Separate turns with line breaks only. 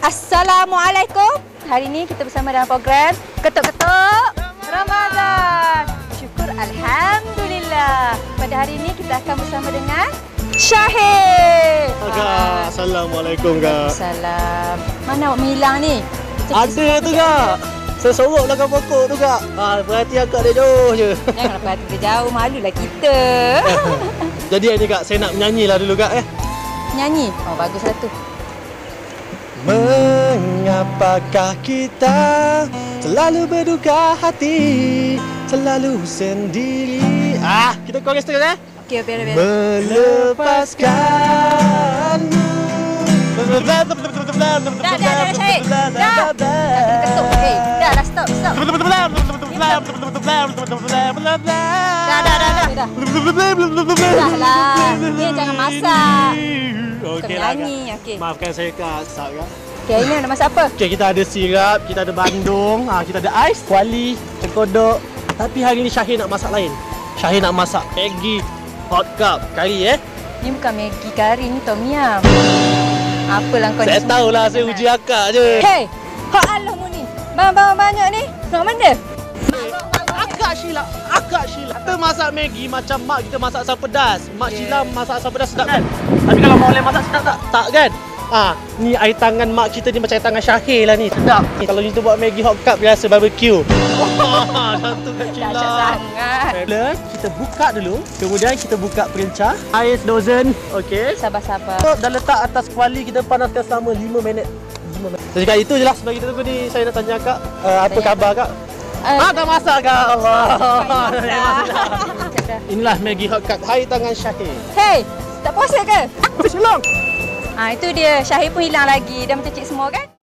Assalamualaikum. Hari ini kita bersama dalam program Ketuk-Ketuk Ramadan. Syukur Alhamdulillah. Pada hari ini kita akan bersama dengan Syahir.
Kak, Assalamualaikum Kak.
Salam. Mana awak hilang ni?
Ada tu Kak. Saya sorok belakang pokok tu Kak. Berhati akak dia jauh je.
Janganlah perhati dia jauh, malulah kita.
Jadi hari ni Kak, saya nak menyanyi lah dulu Kak.
Nyanyi? Oh, baguslah tu.
Mengapakah kita selalu berduka hati, selalu sendiri? Kita chorus terus
Okey, biar.
Melepaskanmu.
Dah, Syahir. Dah. Ketuk. Dah, stop. Dah lah. Ni jangan masak.
Okey lah Kak.
Okey.
Maafkan saya Kak, sak Kak.
Okey, ini nak masak apa?
Okey, kita ada sirap, kita ada bandung, kita ada ais, kuali, cengkodok. Tapi hari ni Syahir nak masak lain. Syahir nak masak Maggi hot cup kari
Ni bukan Maggi kari, ni tom yum. Apalah kau ni?
Saya tahulah, saya uji akak je.
Hei, hak Allah mu ni. Bang banyak ni. Nak mana?
Akak Sheila. Kita masak Maggi macam mak kita masak asam pedas. Mak Sheila masak asam pedas sedap kan? Tapi kalau mak boleh masak sedap tak? Tak kan? Ni air tangan mak kita ni macam air tangan Syahir lah ni. Sedap. Kalau kita buat Maggi hot cup biasa barbecue. Satu kat Sheila.
Dahsyat sangat.
Kita buka dulu. Kemudian kita buka perincah. Ais dozen. Okey.
Sabar.
Dah letak atas kuali, kita panaskan selama 5 minit. Jadi Kak, itu je lah sebab kita tunggu ni. Saya nak tanya Kak, apa khabar Kak? Dah masak Kak. Allah. Inilah Maggi hot cup air tangan Syahir.
Hei, tak puasa ke?
Fish long.
Itu dia. Syahir pun hilang lagi. Dah mencecik semua kan?